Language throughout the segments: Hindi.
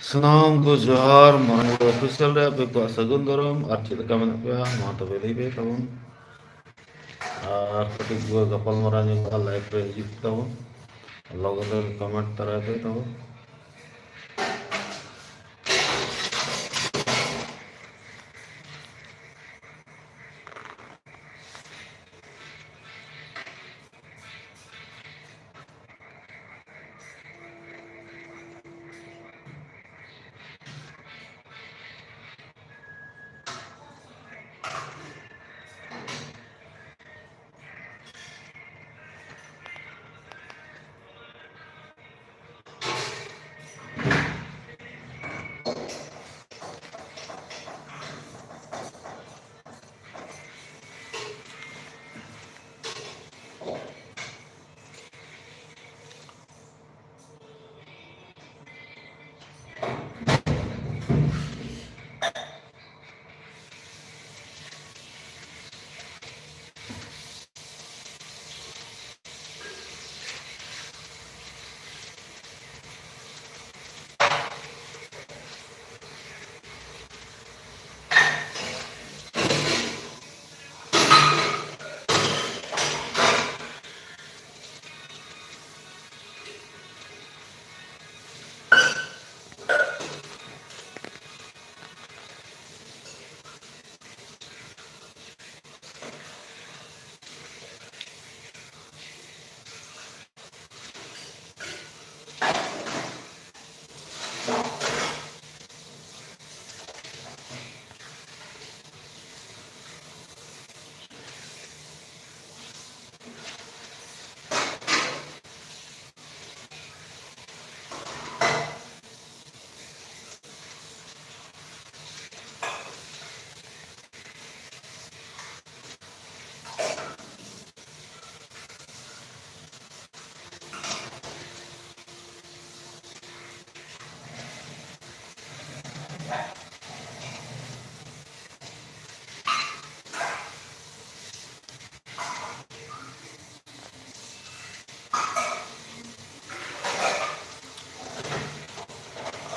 Salam ko johar mana official re ape ko sagun daram ar chida ka mana pe ma to beli be tabun ar katik gua gapal marani ko live re jit tabun logo comment tara pe tabun.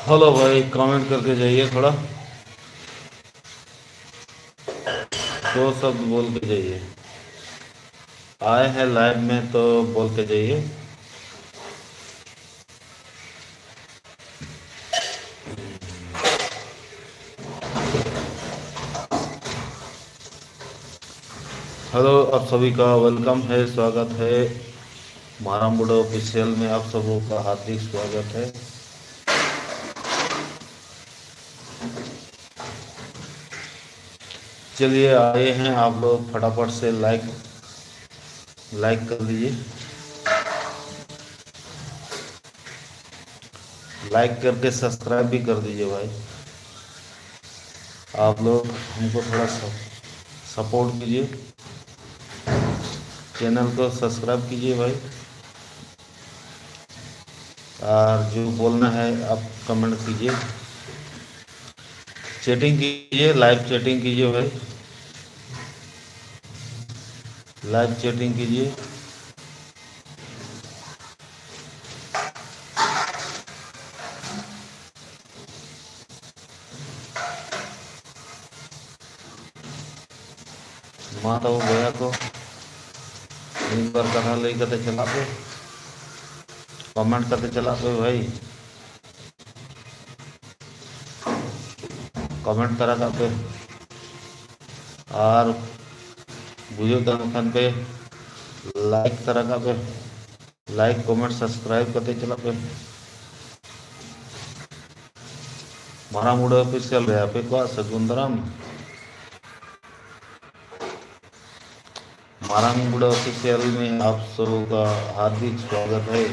Hello भाई कमेंट करके जाइए थोड़ा दो शब्द बोल के जाइए आए हैं लाइव में तो बोल के जाइए। हेलो आप सभी का वेलकम है स्वागत है मारामुड़ा ऑफिशियल में आप सबों का हार्दिक स्वागत है। चलिए आए हैं आप लोग फटाफट से लाइक कर दीजिए लाइक करके सब्सक्राइब भी कर दीजिए भाई। आप लोग हमको थोड़ा सपोर्ट कीजिए चैनल को सब्सक्राइब कीजिए भाई और जो बोलना है आप कमेंट कीजिए चैटिंग कीजिए लाइव चैटिंग कीजिए भाई लाइव चैटिंग कीजिए। माता वो गया को एक बार कहा ले करते चला पे कमेंट करते चला पे भाई कमेंट करा था पे और बुजुर्ग खान पे लाइक करा था पे लाइक कमेंट सब्सक्राइब करते चला पे मारामुड़ा ऑफिशियल रहा पे को सगुंदरम मारामुड़ा ऑफिशियल में आप सबों का हार्दिक स्वागत है।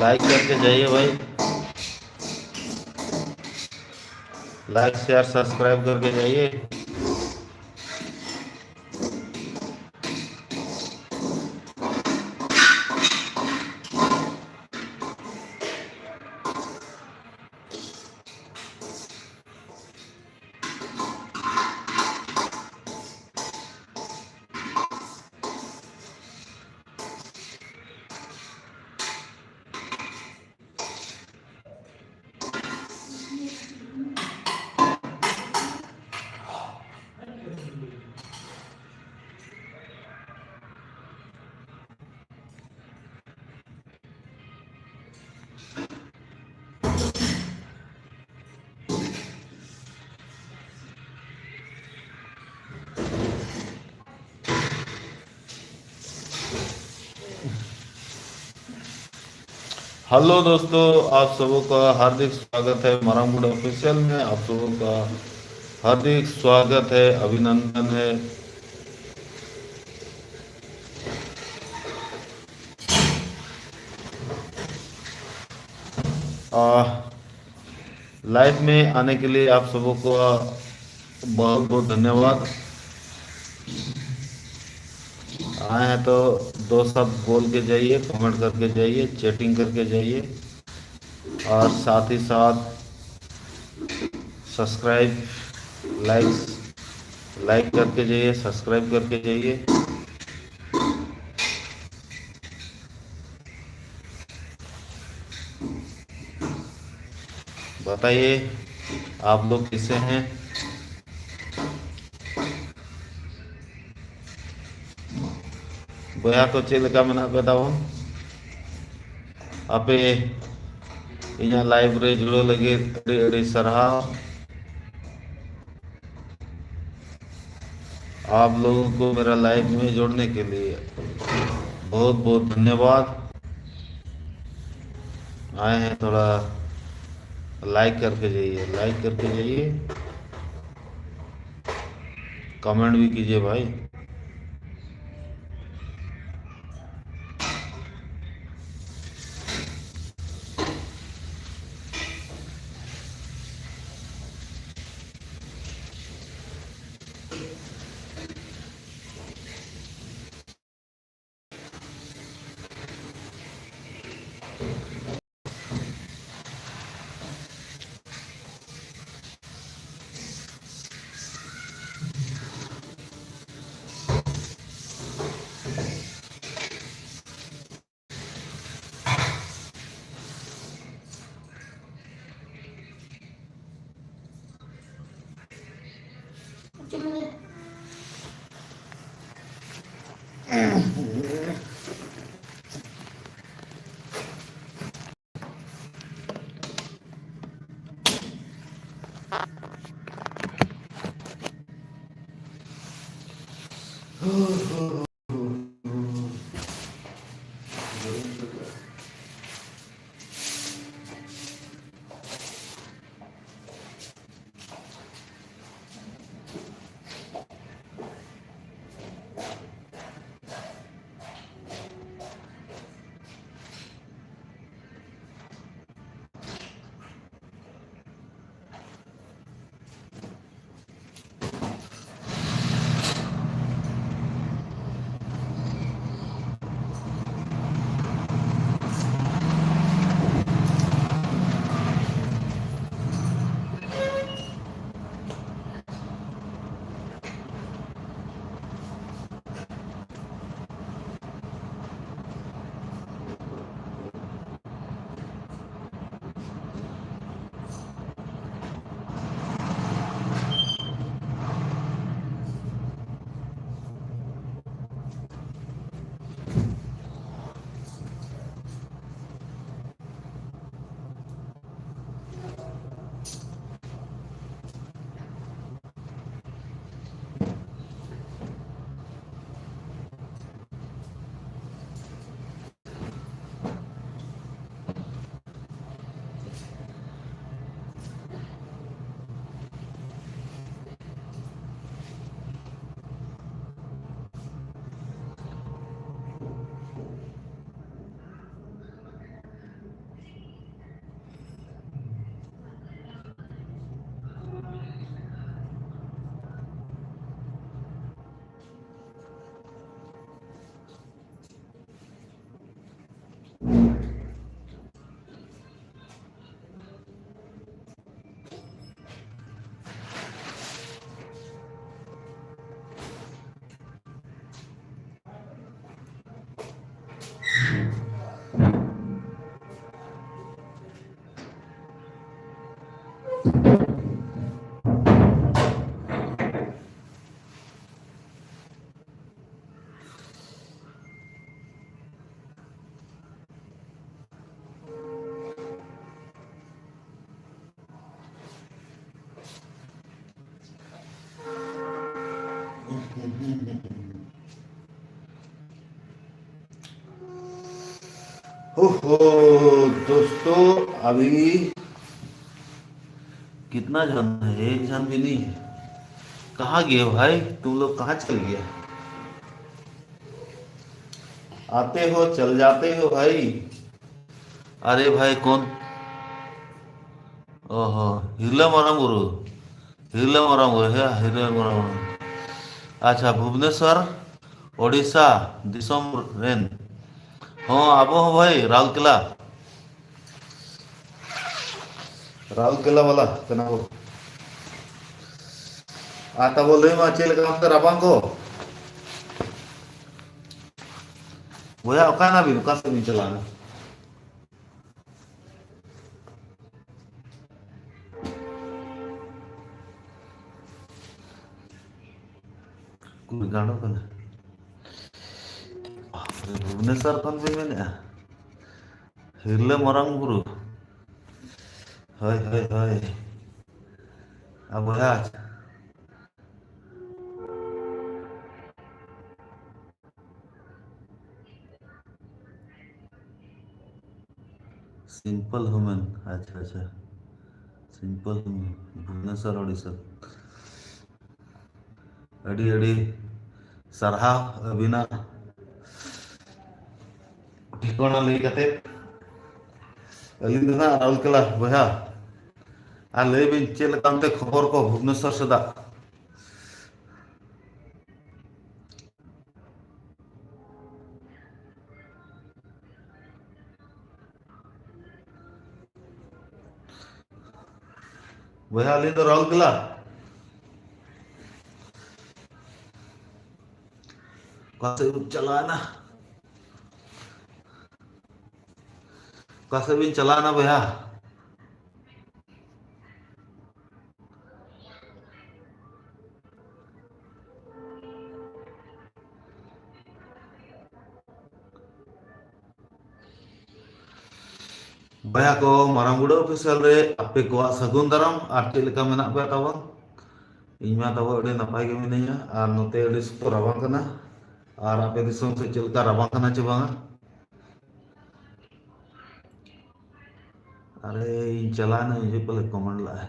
लाइक करके जाइए भाई लाइक शेयर सब्सक्राइब करके जाइए। हेलो दोस्तों, आप सबों का हार्दिक स्वागत है मरामुड ऑफिशियल में। आप सबों का हार्दिक स्वागत है, अभिनंदन है। लाइव में आने के लिए आप सबों को बहुत बहुत धन्यवाद। आए हैं तो दो शब्द बोल के जाइए, कमेंट करके जाइए, चैटिंग करके जाइए और साथ ही साथ सब्सक्राइब, लाइक करके जाइए, सब्सक्राइब करके जाइए। बताइए आप लोग कैसे हैं। Boya ko cek leka menak ko tahun ape inya live re जुड़ो लगे अड़ी अड़ी सरहा। आप लोगों को मेरा लाइव में जोड़ने के लिए बहुत बहुत धन्यवाद। आए हैं थोड़ा लाइक करके जाइए, लाइक करके जाइए, कमेंट भी कीजिए भाई। हो दोस्तों, अभी कितना जन है? एक जन भी नहीं है। कहाँ गए भाई? तुम लोग कहाँ चल गए? आते हो चल जाते हो भाई। अरे भाई कौन? ओहो, हिरला मरंगुरु। हिरला मरंगुरु है, हिरला मरंगुरु। अच्छा, भुवनेश्वर ओडिशा दिसम रेन। हाँ, आबो हो भाई राउरकेला। राउरकेला वाला कना वो। आता बोल रही मैं चल काम कर अबांग को। बोया ओका ना भी उका से नहीं चलाना। कुल गाड़ो कना। भुवनेश्वर खन भी मैंने हिरले मरंगुरु। हाय हाय हाय। अब बोया सिंपल ह्यूमन। अच्छा अच्छा, सिंपल ह्यूमन भुवनेश्वर ओडिशा। अड़ी अड़ी सरहा अभिना ठिकाना लई कते अलिंग ना राउरकेला बोया। आ लई बिन चेल कामते खबर को भुवनेश्वर से दा। बोया अलिंग तो राउरकेला। कसे चलाना, कसे भी चलाना बोया। बोया को मारांगुड़ा ऑफिशियल रे आपे को सगुन दाराम आर चेल का मेना पे तावा। ᱤᱧ ᱢᱟ ᱛᱟᱵᱚ ᱟᱹᱰᱤ ᱱᱟᱯᱟᱭ ᱜᱮ ᱢᱤᱱᱟᱹᱧᱟ ᱟᱨ ᱱᱚᱛᱮ ᱟᱹᱰᱤ ᱥᱚᱠᱛᱚ ᱨᱟᱵᱟᱝ ᱠᱟᱱᱟ ᱟᱨ ᱟᱯᱮ ᱫᱤᱥᱚᱢ ᱥᱮᱫ ᱪᱮᱫ ᱞᱮᱠᱟ ᱨᱟᱵᱟᱝ ᱠᱟᱱᱟ ᱪᱮ ᱵᱟᱝᱟ? अरे ᱤᱧ ᱪᱟᱞᱟᱣᱱᱟ ᱤᱧ ᱯᱟᱞᱮ ᱠᱚᱢᱮᱱᱴ ᱞᱟᱜᱼᱟ।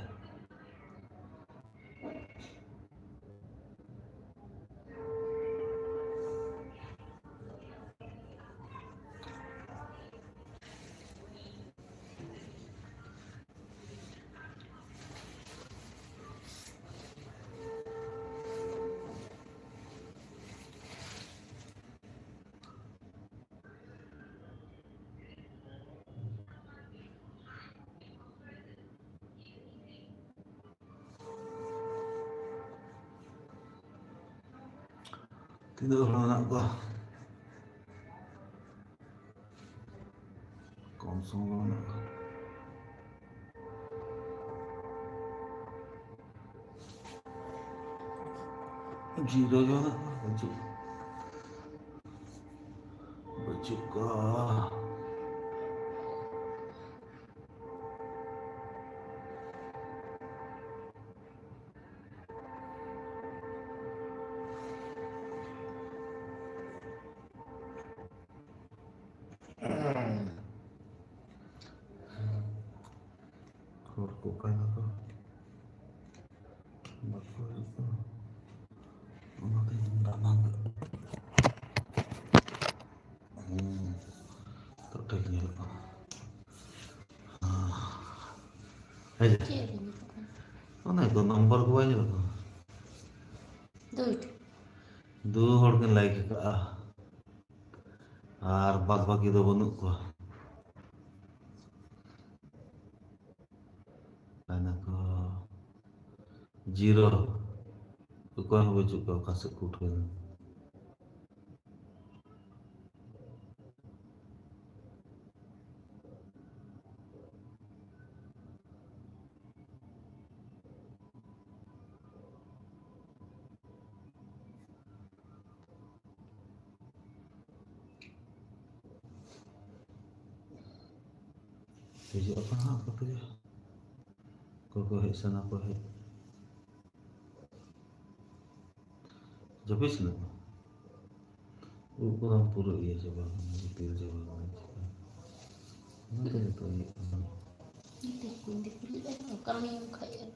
ᱛᱤᱱᱟᱹᱜ ᱦᱚᱲ ᱢᱮᱱᱟᱜ ᱠᱚᱣᱟ? ᱠᱚᱢ ᱥᱚᱢ ᱜᱮ ᱢᱮᱱᱟᱜ ᱠᱚᱣᱟ। ᱡᱤᱨᱟᱹ ᱜᱮ ᱢᱮᱱᱟᱜ ᱠᱚᱣᱟ, ᱵᱟᱹᱪᱩᱜ ᱠᱚᱣᱟ। ᱦᱚᱲ ᱠᱚ ᱚᱠᱟᱭ ᱱᱟᱠᱚ? ᱵᱟᱠᱚ ᱦᱤᱡᱩᱜ ᱠᱟᱱᱟ। ᱚᱱᱟᱛᱮᱧ ᱫᱟᱱᱟᱝ ᱛᱚ ᱴᱷᱤᱠ ᱧᱮᱞᱚᱜ ᱠᱟᱱᱟ। ᱦᱮᱸ ᱚᱱᱟ ᱠᱚ ᱱᱟᱢᱵᱟᱨ ᱠᱚ ᱵᱟᱭ ᱧᱮᱞᱚᱜ ᱠᱟᱱᱟ। दो हड़ के लाइक करा और बाद बाकी दो बनू को ana ko zero ko ho baju ko kasuk kutu jadi apa tuh ya kok he sana ko he jabis na kurang puro iya coba detail coba itu kami yang kaya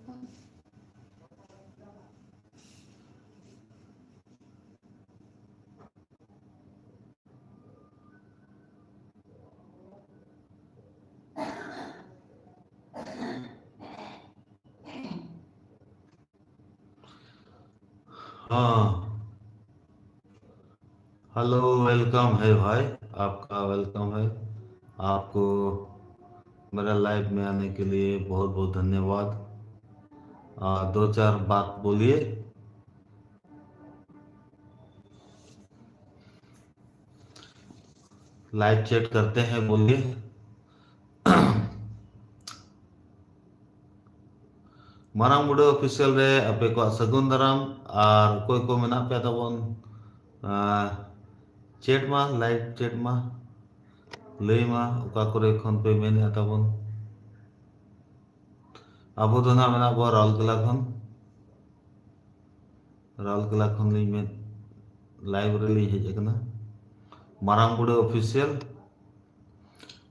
हाँ। हेलो, वेलकम है भाई, आपका वेलकम है। आपको मेरा लाइव में आने के लिए बहुत बहुत धन्यवाद। दो चार बात बोलिए। लाइव चैट करते हैं, बोलिए। मारांग बुढ़े ऑफिशियल रे अपे को सगुन दाराम और कोई को मेना पे तबन चैट मा लाइव चैट मा लई मा ओका करे खन पे मेने तबन अबो दो ना मेना बो राउरकेला खन लई में लाइव रे लई हेज कना मारांग बुढ़े ऑफिशियल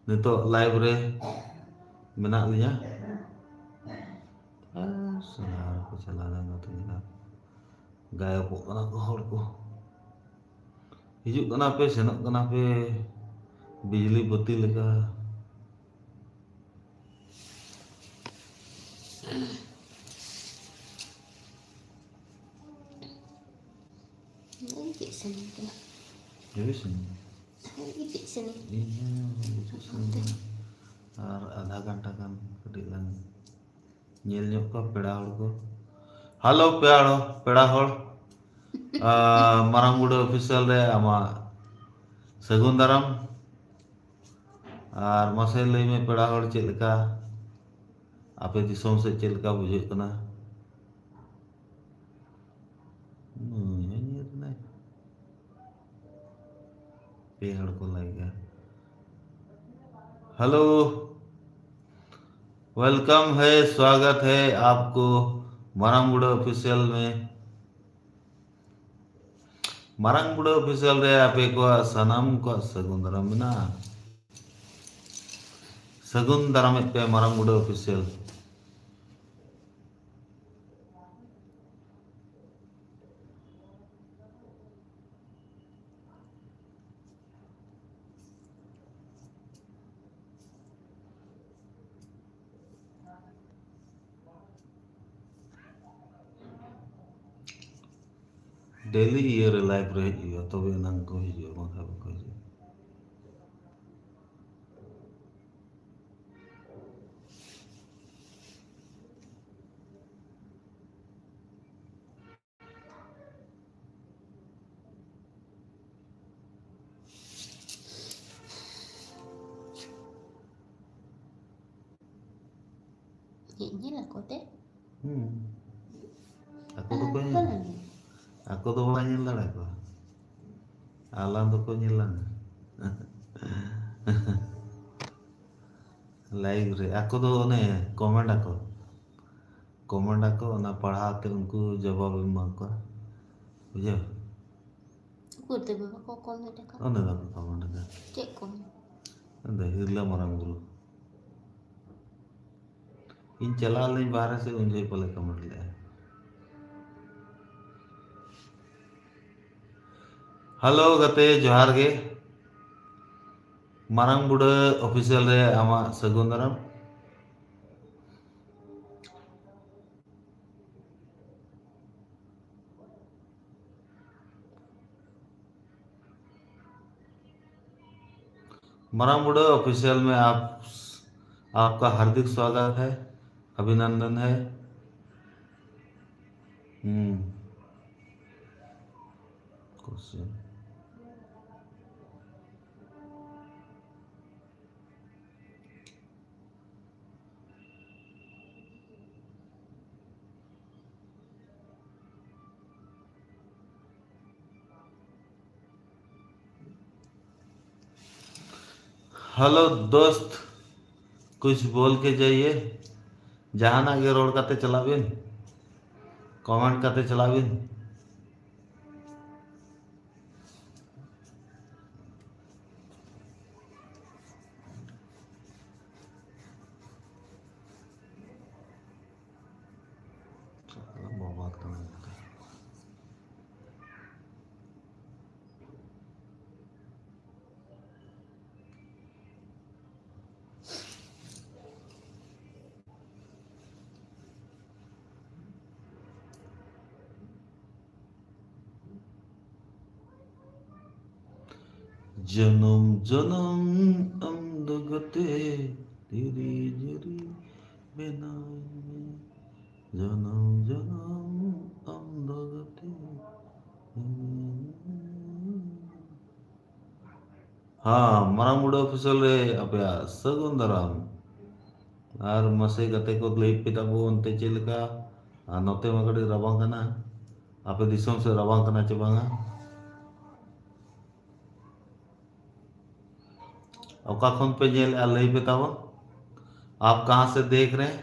नितो लाइव रे मेना लिया सलार को चला देना तो ना गायब को हर को हिजुक कना पे सेनक कना पे बिजली बत्ती लगा ini sini kena jadi sini ini sini iya itu sini और आधा घंटा kan कड़ी lang nyel nyok ko peda hor ko halo peda hor marang budo official re ama sagun daram और मसे लई में पेड़ा हर चेक लका आपे दिसोम से चेक लका बुझे कना पेड़ को लगेगा। हेलो, वेलकम है, स्वागत है आपको मारांगुड़ा ऑफिशियल में। मारांगुड़ा ऑफिशियल रे आपे को सनम को सगुन दाराम ना सगुन दाराम पे मारांगुड़ा ऑफिशियल डेली ये लाइव रहे तो वे नंग को ही जो मतलब को ही ini lah kote aku tuh banyak lah aku alam tuh kok nyilang live रे aku tuh ने कमेंट ako ना पढ़ा के उनको जवाब एमा को बुझे kurte baba ko kon de ka ओने दा कमेंट का cek kon अंदर हिरला मरम गुरु इन चला ले बाहर से उनसे पहले कमेंट ले हेलो गते जोहार गे मारांग बुढ़ा ऑफिशियल रे आमा सगुन दाराम मारांग बुढ़ा ऑफिशियल में आपका हार्दिक स्वागत है, अभिनंदन है। क्वेश्चन हेलो दोस्त, कुछ बोल के जाइए, जहाना के रोड काते चलाबिन, कमेंट काते चलाबिन। बाबा का नाम था। जन्म जन्म अंधगते तेरी जरी बिना जन्म जन्म अंधगते। Marang muda official apa ya segun daram ar masih kate ko lay pita bo onte chilka note magadi rabang kana apa दिसों से rabang kana चबांगा औका कौन पे जेल लई बताओ आप कहाँ से देख रहे हैं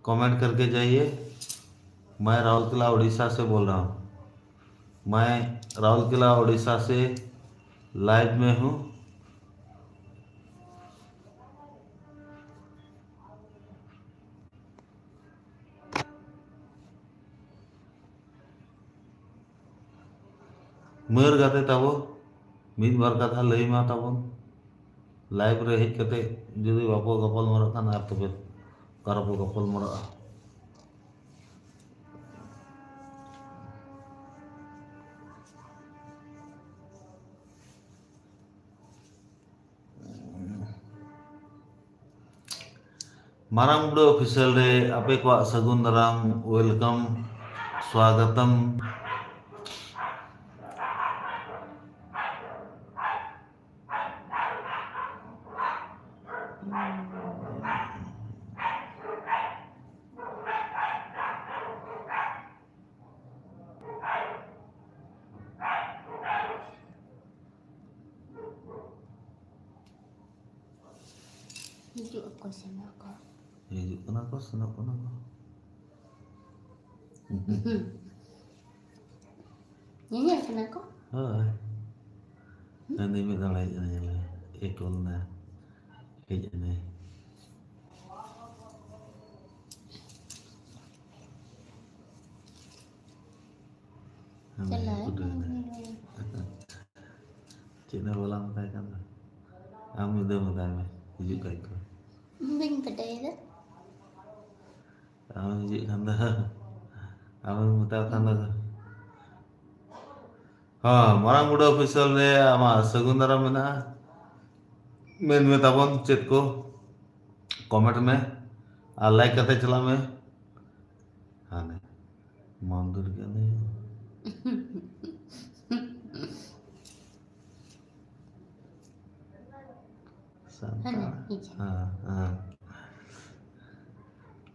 कमेंट करके जाइए। मैं राउरकेला उड़ीसा से बोल रहा हूँ। मैं राउरकेला उड़ीसा से लाइव में हूँ। मर गाते तबो मिद बार कथा लई मा तबो लाइव रे हेज कते जुदी बापो गपल मरा खान आप तबे करपो गपल मरा मारांग मुडा ऑफिशियल रे आपे को सगुन दाराम वेलकम स्वागतम। Hidup aku senang kok. Hidup kenapa senang kenapa? Nyanyi senang kok. Hai, nanti minta lagi nanya ekol na kayak ini. Jalan. Cina ulang tay kan? Ami dah mutame, hidup kayak itu. Mình phải đây đó. Ami hidup kan dah, ami muta kan dah. Marang muda official रे आमा सगुंदरा में ना मेन में तबन चेत को कमेंट में और लाइक करते चला में हाँ नहीं मंदिर क्या नहीं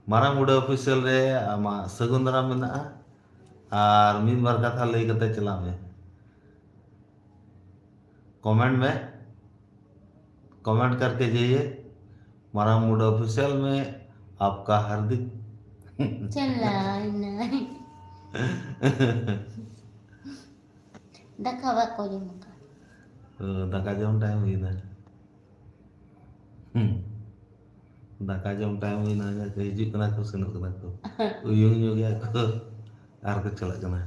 Marang muda official रे आमा सगुंदरा में ना और मिद बार कथा लई करते चला में कमेंट में कमेंट करके जाइए। मारा मूड ऑफिशियल में आपका हार्दिक चला नहीं दखावा को ये मुका दाका जम टाइम हुई ना दाका जम टाइम हुई ना जा हिजू कना को सेनो कना को उयुंग यो गया को आर को चला कना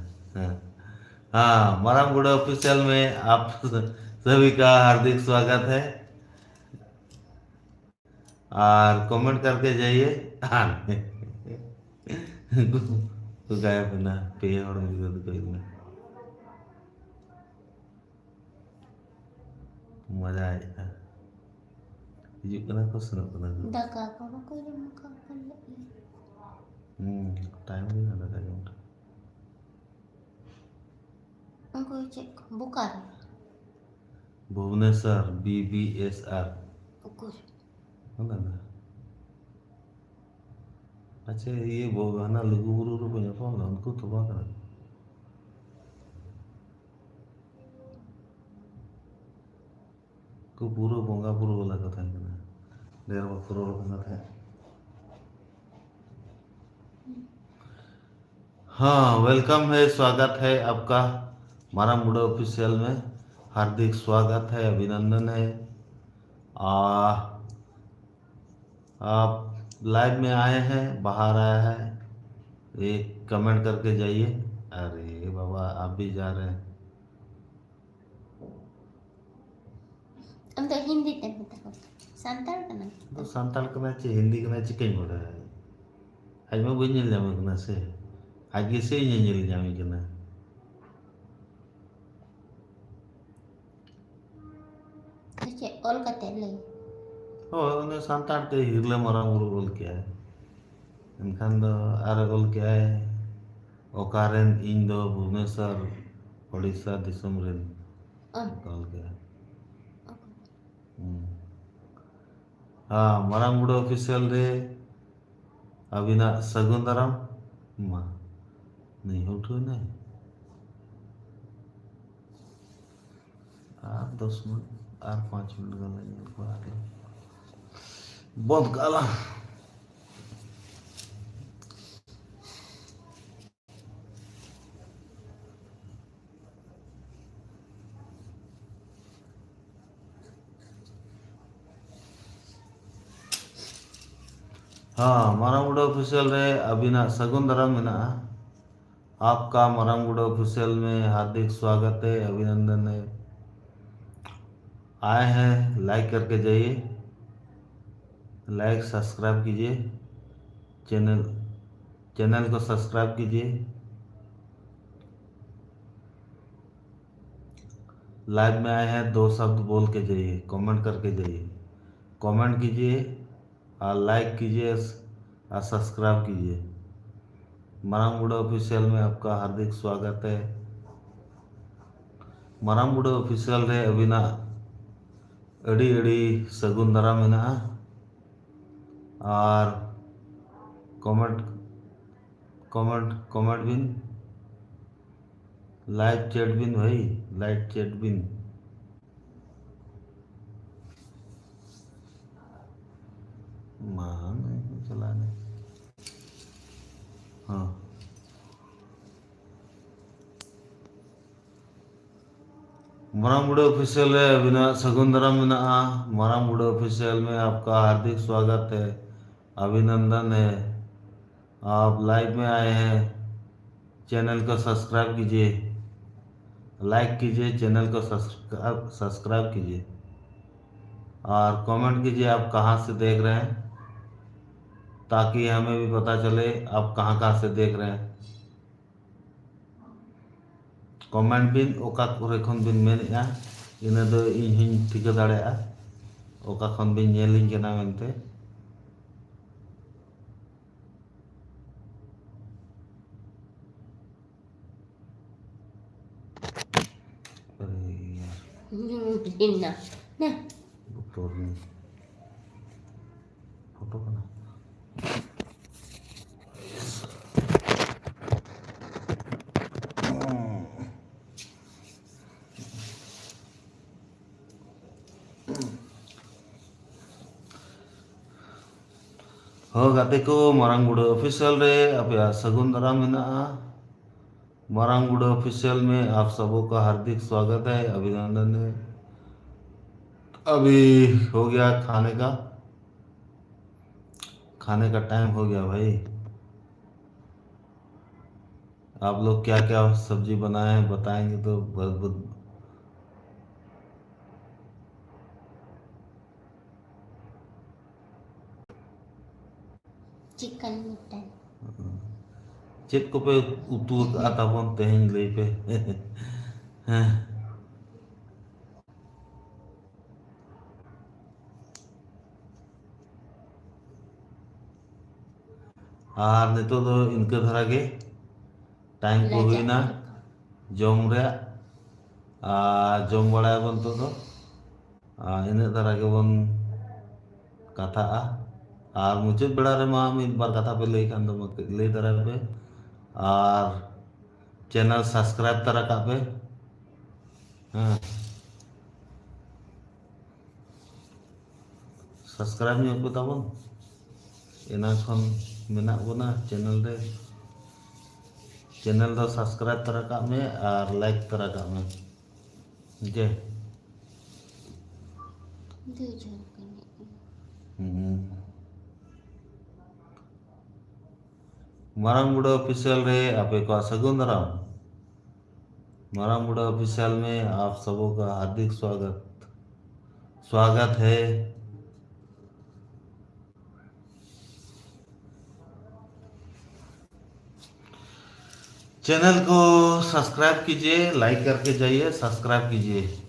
मारा मूड ऑफिशियल में आप सभी का हार्दिक स्वागत है और कमेंट करके जाइए। तो गायब ना पे और मुझे तो कोई नहीं मजा आएगा ये करना को सुनो करना दका को कोई मुका कर टाइम भी ना लगा जो कोई चेक बुका भुवनेश्वर BBSR कुछ ना अच्छा ये ना लघु गुरु रुपये फोन ना उनको तो बात ना को पूरा बोंगा पूरा वाला कथा है ना डेर पूरा वाला कथा है। वेलकम है स्वागत है आपका मारा मुड़ा ऑफिशियल में हार्दिक स्वागत है अभिनंदन है। आप लाइव में आए हैं बाहर आया है एक कमेंट करके जाइए। अरे बाबा आप भी जा रहे हैं। Untuk Hindi tapi takut. Santal kan? तो सानताल कना चे हिंदी कना चे कहीं बड़ा है। आज मैं वही नहीं जामे कना से। आगे से ही नहीं जामे कना। Terus all kata lagi. और उन्हें सानताल ते हिरले मरा मुरु बोल क्या है। इनखान दो आरे बोल क्या है। ओकारेन इंदो भुवनेश्वर ओडिशा दिसम रेन On. बोल क्या है। Okay. हाँ मरांगुड़ ऑफिशियल रे अभी ना सगुंदरम माँ नहीं उठो नहीं। आप 10 मिनट और 5 मिनट का लगे आगे बहुत काला। हाँ मरांगुड़ ऑफिशियल रे अभी ना सगुंदरम है ना। आपका मरांगुड़ ऑफिशियल में हार्दिक स्वागत है, अभिनंदन है। आए हैं लाइक करके जाइए, लाइक सब्सक्राइब कीजिए, चैनल चैनल को सब्सक्राइब कीजिए। लाइव में आए हैं 2 शब्द बोल के जाइए, कमेंट करके जाइए। कमेंट कीजिए और लाइक कीजिए और सब्सक्राइब कीजिए। मरांगुड़ ऑफिशियल में आपका हार्दिक स्वागत है। मरांगुड़ ऑफिशियल रे अभी ना अड़ी अड़ी सगुन दारा मेना और कमेंट कमेंट कमेंट बिन लाइव चैट बिन भाई लाइव चैट बिन मान नहीं चलाने। हाँ मरांगुड़ ऑफिशियल है अभी ना सगुंदरा में ना मरांगुड़ ऑफिशियल में आपका हार्दिक स्वागत है, अभिनंदन है। आप लाइव में आए हैं, चैनल को सब्सक्राइब कीजिए, लाइक कीजिए, चैनल को सब्सक्राइब कीजिए और कमेंट कीजिए आप कहाँ से देख रहे हैं, ताकि हमें भी पता चले आप कहाँ कहाँ से देख रहे हैं। कमेंट बिन ओका करे खन बिन मेनेआ इना दो इन हिन ठिका दाड़ेआ ओका खन बिन नेलिंग केना मेनते। अरे यार Inna. Nah. बतौर नहीं फोटो बना। हो गाते को मरांगुड़ ऑफिशियल रे अपया सगुन दारा मेना। मरांगुड़ ऑफिशियल में आप सबों का हार्दिक स्वागत है, अभिनंदन है। अभी हो गया खाने का टाइम हो गया भाई। आप लोग क्या क्या सब्जी बनाए हैं बताएंगे तो बहुत बहुत। Chicken mutton. चेक को पे उतू आता बन तेहन ले पे हाँ। और नहीं तो इनके धरा के टाइम को हुई Lajak ना mereka. जम रे जम बड़ा बन तो इन धरा के बन कथा और मुझे बड़ा रे माँ मिल बार कथा पे ले खान दो ले धरा पे और चैनल सब्सक्राइब तरह का पे हाँ सब्सक्राइब नहीं होता बन इना खन मेना बना चैनल रे चैनल दो सब्सक्राइब तरह का में और लाइक तरह का में जे Dia jangan kena. हम्म। मारंग बुढ़ा ऑफिशियल रे आपे को सगुन दाराम। मारंग बुढ़ा ऑफिशियल में आप सबों का हार्दिक स्वागत स्वागत है। चैनल को सब्सक्राइब कीजिए, लाइक करके जाइए, सब्सक्राइब कीजिए।